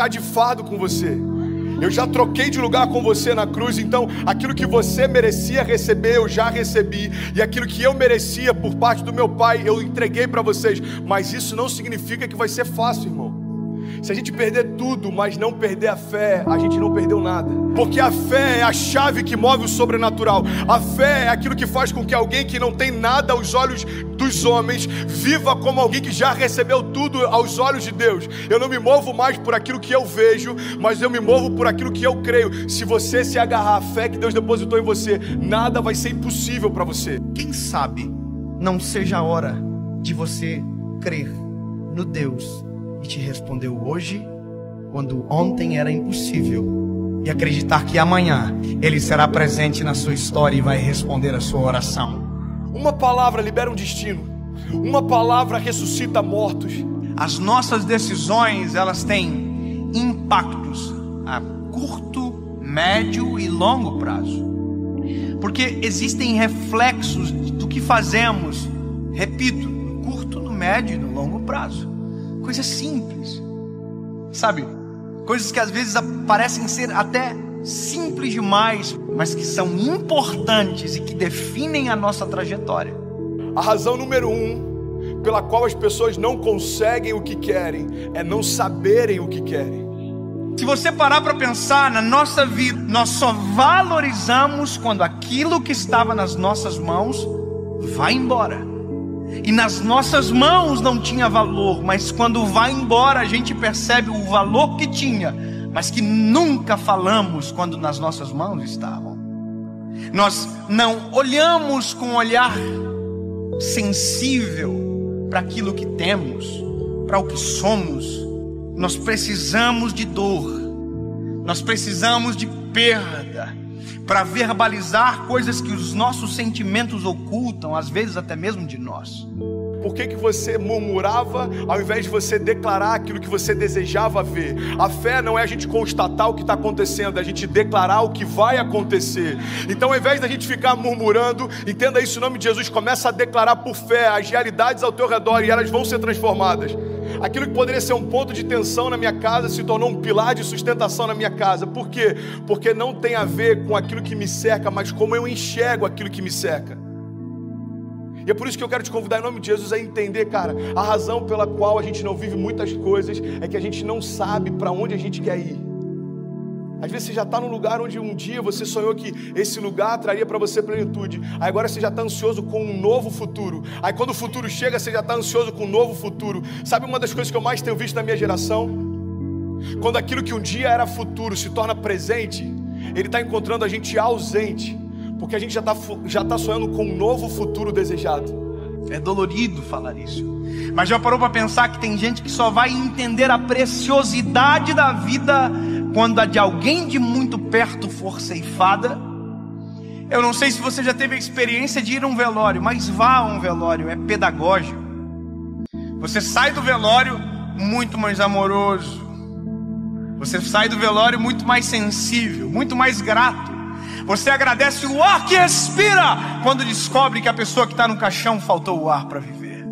de fardo com você. Eu já troquei de lugar com você na cruz. Então aquilo que você merecia receber, eu já recebi. E aquilo que eu merecia por parte do meu Pai, eu entreguei para vocês. Mas isso não significa que vai ser fácil, irmão. Se a gente perder tudo, mas não perder a fé, a gente não perdeu nada. Porque a fé é a chave que move o sobrenatural. A fé é aquilo que faz com que alguém que não tem nada aos olhos dos homens viva como alguém que já recebeu tudo aos olhos de Deus. Eu não me movo mais por aquilo que eu vejo, mas eu me movo por aquilo que eu creio. Se você se agarrar à fé que Deus depositou em você, nada vai ser impossível para você. Quem sabe não seja a hora de você crer no Deus que te respondeu hoje, quando ontem era impossível, e acreditar que amanhã Ele será presente na sua história e vai responder a sua oração. Uma palavra libera um destino. Uma palavra ressuscita mortos. As nossas decisões, elas têm impactos a curto, médio e longo prazo. Porque existem reflexos do que fazemos, repito, no curto, no médio e no longo prazo. Coisas simples, sabe? Coisas que às vezes parecem ser até simples demais, mas que são importantes e que definem a nossa trajetória. A razão número 1 pela qual as pessoas não conseguem o que querem é não saberem o que querem. Se você parar para pensar na nossa vida, nós só valorizamos quando aquilo que estava nas nossas mãos vai embora. E nas nossas mãos não tinha valor, mas quando vai embora a gente percebe o valor que tinha, mas que nunca falamos quando nas nossas mãos estavam. Nós não olhamos com um olhar sensível para aquilo que temos, para o que somos. Nós precisamos de dor, nós precisamos de perda, para verbalizar coisas que os nossos sentimentos ocultam, às vezes até mesmo de nós. Por que você murmurava ao invés de você declarar aquilo que você desejava ver? A fé não é a gente constatar o que está acontecendo, é a gente declarar o que vai acontecer. Então, ao invés da gente ficar murmurando, entenda isso em nome de Jesus, começa a declarar por fé as realidades ao teu redor e elas vão ser transformadas. Aquilo que poderia ser um ponto de tensão na minha casa se tornou um pilar de sustentação na minha casa. Por quê? Porque não tem a ver com aquilo que me cerca, mas como eu enxergo aquilo que me cerca. E é por isso que eu quero te convidar em nome de Jesus a entender, cara, a razão pela qual a gente não vive muitas coisas é que a gente não sabe para onde a gente quer ir. Às vezes você já está num lugar onde um dia você sonhou que esse lugar traria para você plenitude. Aí agora você já está ansioso com um novo futuro. Aí quando o futuro chega, você já está ansioso com um novo futuro. Sabe uma das coisas que eu mais tenho visto na minha geração? Quando aquilo que um dia era futuro se torna presente, ele está encontrando a gente ausente. Porque a gente já tá sonhando com um novo futuro desejado. É dolorido falar isso. Mas já parou para pensar que tem gente que só vai entender a preciosidade da vida quando a de alguém de muito perto for ceifada? Eu não sei se você já teve a experiência de ir a um velório, mas vá a um velório, é pedagógico. Você sai do velório muito mais amoroso. Você sai do velório muito mais sensível, muito mais grato. Você agradece o ar que respira quando descobre que a pessoa que está no caixão faltou o ar para viver.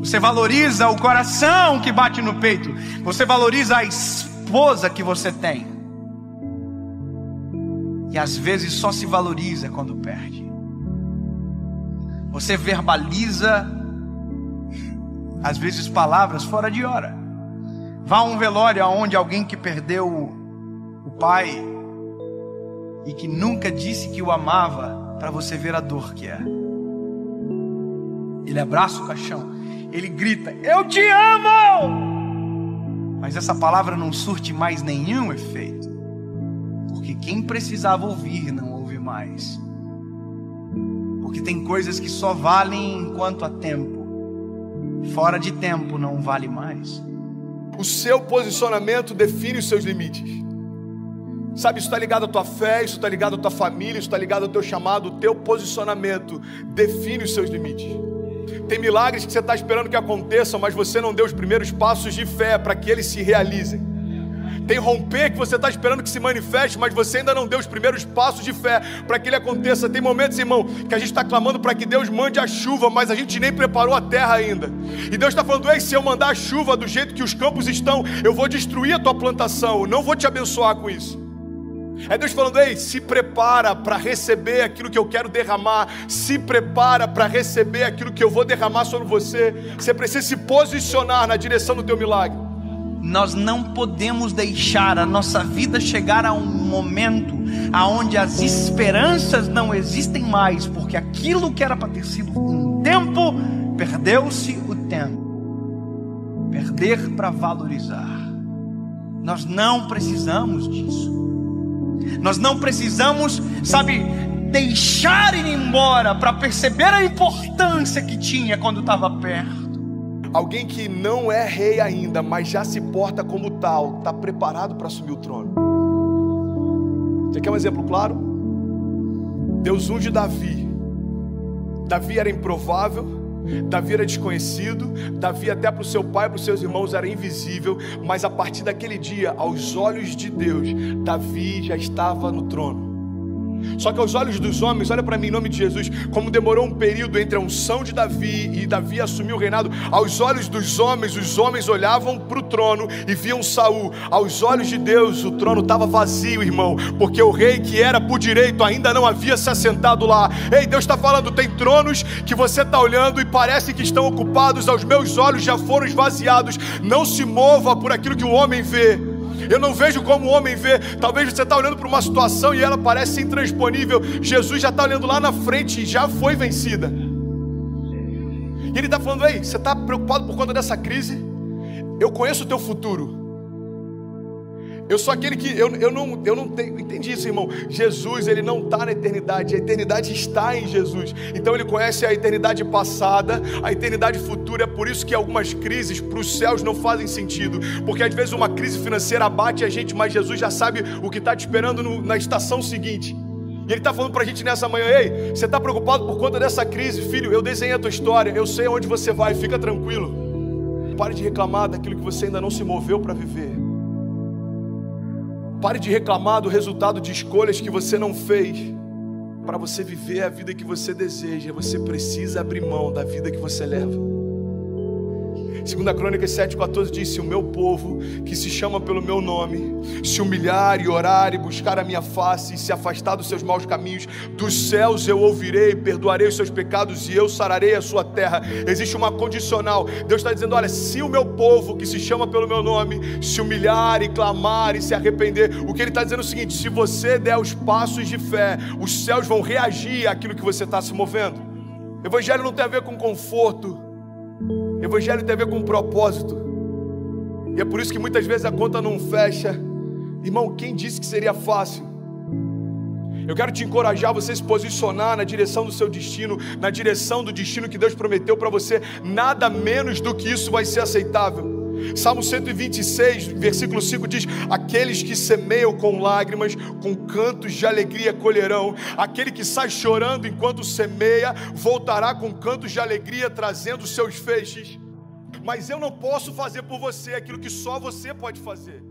Você valoriza o coração que bate no peito. Você valoriza a esposa que você tem. E às vezes só se valoriza quando perde. Você verbaliza, às vezes, palavras fora de hora. Vá a um velório onde alguém que perdeu o pai e que nunca disse que o amava, para você ver a dor que é. Ele abraça o caixão, ele grita, eu te amo! Mas essa palavra não surte mais nenhum efeito, porque quem precisava ouvir não ouve mais. Porque tem coisas que só valem enquanto há tempo, fora de tempo não vale mais. O seu posicionamento define os seus limites. Sabe, isso está ligado à tua fé, isso está ligado à tua família, isso está ligado ao teu chamado. O teu posicionamento define os seus limites. Tem milagres que você está esperando que aconteçam, mas você não deu os primeiros passos de fé para que eles se realizem. Tem romper que você está esperando que se manifeste, mas você ainda não deu os primeiros passos de fé para que ele aconteça. Tem momentos, irmão, que a gente está clamando para que Deus mande a chuva, mas a gente nem preparou a terra ainda. E Deus está falando: ei, se eu mandar a chuva do jeito que os campos estão, eu vou destruir a tua plantação, eu não vou te abençoar com isso. É Deus falando: ei, se prepara para receber aquilo que eu quero derramar, se prepara para receber aquilo que eu vou derramar sobre você. Você precisa se posicionar na direção do teu milagre. Nós não podemos deixar a nossa vida chegar a um momento aonde as esperanças não existem mais, porque aquilo que era para ter sido um tempo, perdeu-se o tempo. Perder para valorizar. Nós não precisamos disso. Nós não precisamos, deixar ir embora para perceber a importância que tinha quando estava perto. Alguém que não é rei ainda, mas já se porta como tal, está preparado para assumir o trono. Você quer um exemplo claro? Deus unge Davi. Davi era improvável, Davi era desconhecido, Davi até para o seu pai e para os seus irmãos era invisível, mas a partir daquele dia, aos olhos de Deus, Davi já estava no trono. Só que aos olhos dos homens, olha para mim em nome de Jesus, como demorou um período entre a unção de Davi e Davi assumir o reinado. Aos olhos dos homens, os homens olhavam para o trono e viam Saul. Aos olhos de Deus, o trono estava vazio, irmão, porque o rei que era por direito ainda não havia se assentado lá. Ei, Deus está falando: tem tronos que você está olhando e parece que estão ocupados, aos meus olhos já foram esvaziados. Não se mova por aquilo que o homem vê. Eu não vejo como o homem vê. Talvez você está olhando para uma situação e ela parece intransponível. Jesus já está olhando lá na frente e já foi vencida. E ele está falando: ei, você está preocupado por conta dessa crise? Eu conheço o teu futuro. Eu sou aquele que, eu não tenho, entendi isso, irmão. Jesus, ele não está na eternidade, a eternidade está em Jesus. Então ele conhece a eternidade passada, a eternidade futura. É por isso que algumas crises para os céus não fazem sentido, porque às vezes uma crise financeira abate a gente, mas Jesus já sabe o que está te esperando na estação seguinte. E ele está falando para a gente nessa manhã: ei, você está preocupado por conta dessa crise? Filho, eu desenhei a tua história, eu sei aonde você vai, fica tranquilo. Pare de reclamar daquilo que você ainda não se moveu para viver. Pare de reclamar do resultado de escolhas que você não fez. Para você viver a vida que você deseja, você precisa abrir mão da vida que você leva. 2 Crônicas 7,14 diz: se o meu povo, que se chama pelo meu nome, se humilhar e orar e buscar a minha face e se afastar dos seus maus caminhos, dos céus eu ouvirei, perdoarei os seus pecados e eu sararei a sua terra. Existe uma condicional. Deus está dizendo: olha, se o meu povo, que se chama pelo meu nome, se humilhar e clamar e se arrepender, o que ele está dizendo é o seguinte: se você der os passos de fé, os céus vão reagir àquilo que você está se movendo. Evangelho não tem a ver com conforto. Evangelho tem a ver com propósito. E é por isso que muitas vezes a conta não fecha. Irmão, quem disse que seria fácil? Eu quero te encorajar a você se posicionar na direção do seu destino, na direção do destino que Deus prometeu para você. Nada menos do que isso vai ser aceitável. Salmo 126, versículo 5 diz: aqueles que semeiam com lágrimas, com cantos de alegria colherão. Aquele que sai chorando enquanto semeia, voltará com cantos de alegria, trazendo seus feixes. Mas eu não posso fazer por você aquilo que só você pode fazer.